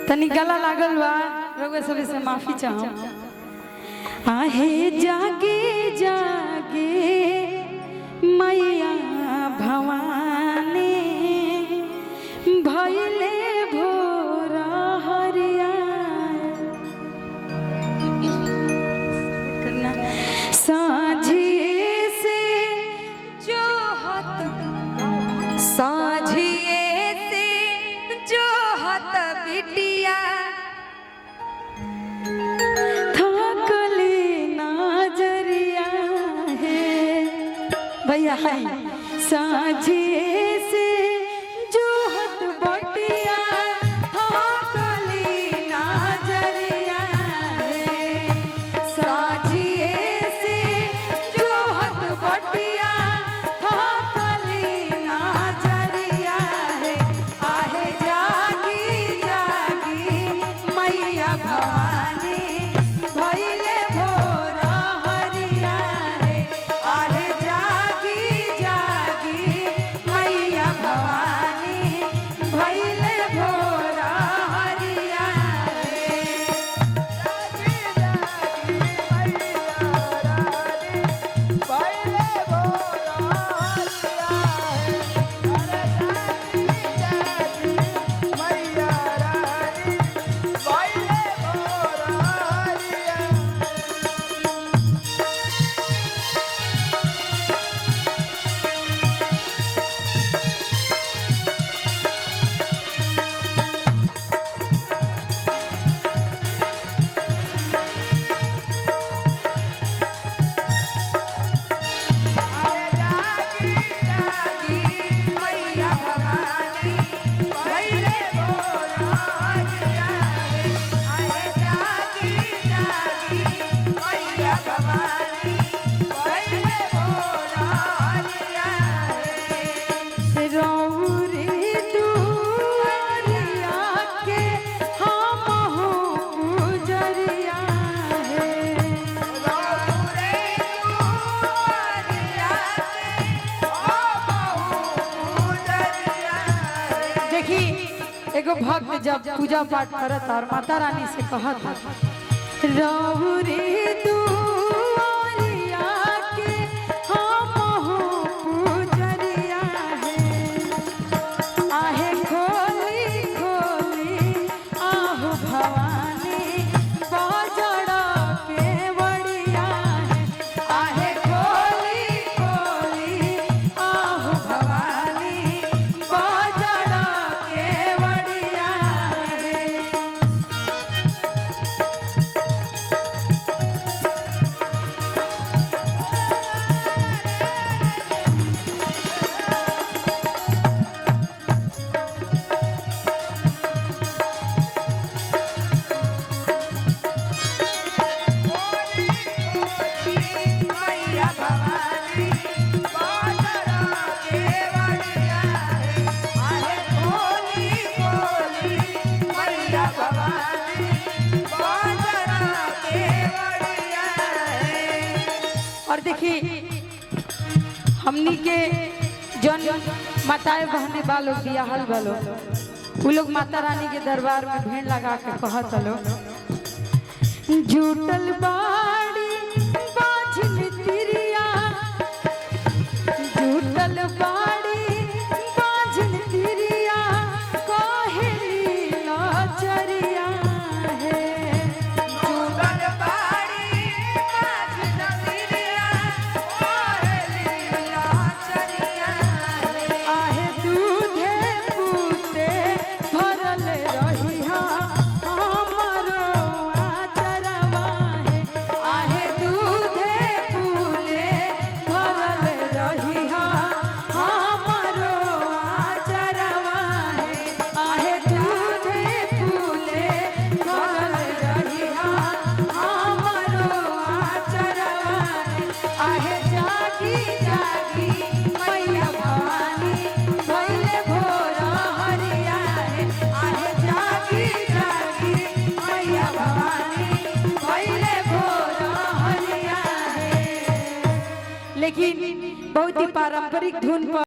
तनी गला लागल बा रउआ सब से माफी चाहम। आहे जागे जागे मैया भवानी भइले भोर हरिया साझिए से जो साझिए से जो हत बिटिया थकली नजरिया है भैया है साझिए से जो हत बटिया थकली नजरिया है साझिए से जो हत बटिया थकली नजरिया है आहे जागी जागी मैया भवानी भइले भोर हरिया रे आहे जागी जागी मैया भवानी भइले भोर हरिया रे एगो भक्त जब पूजा पाठ करत और माता रानी से कहत रौरे दुआरिया के हम हो पूजरिया है आहे खोली खोली आहू भवानी बजड़ा के बड़िया है आहे खोली खोली आहू भवानी बजड़ा के बड़िया है और देखिए हमनी के जन माताएं बहने बालो बियाहल बालो वो लोग माता रानी के दरबार में भीड़ लगा के कहत लो जुटल बाड़ी बाझिन तिरिया जुटल बाड़ी बाझिन तिरिया कहेली लचरिया है जुटल बाड़ी बाझिन तिरिया कहेली लचरिया आहे दूधे पूते भरल रहिहा हमरो आचरवा है आहे दूधे फूले भरल रहिहा हमरो आचरवा है आहे दूधे फूले भरल रहिहा हमरो आचरवा है आहे जागी जागी मैया भवानी भइले भोर हरिया है आहे जागी जागी मैया भवानी भइले भोर हरिया है। लेकिन बहुत ही पारंपरिक धुन पर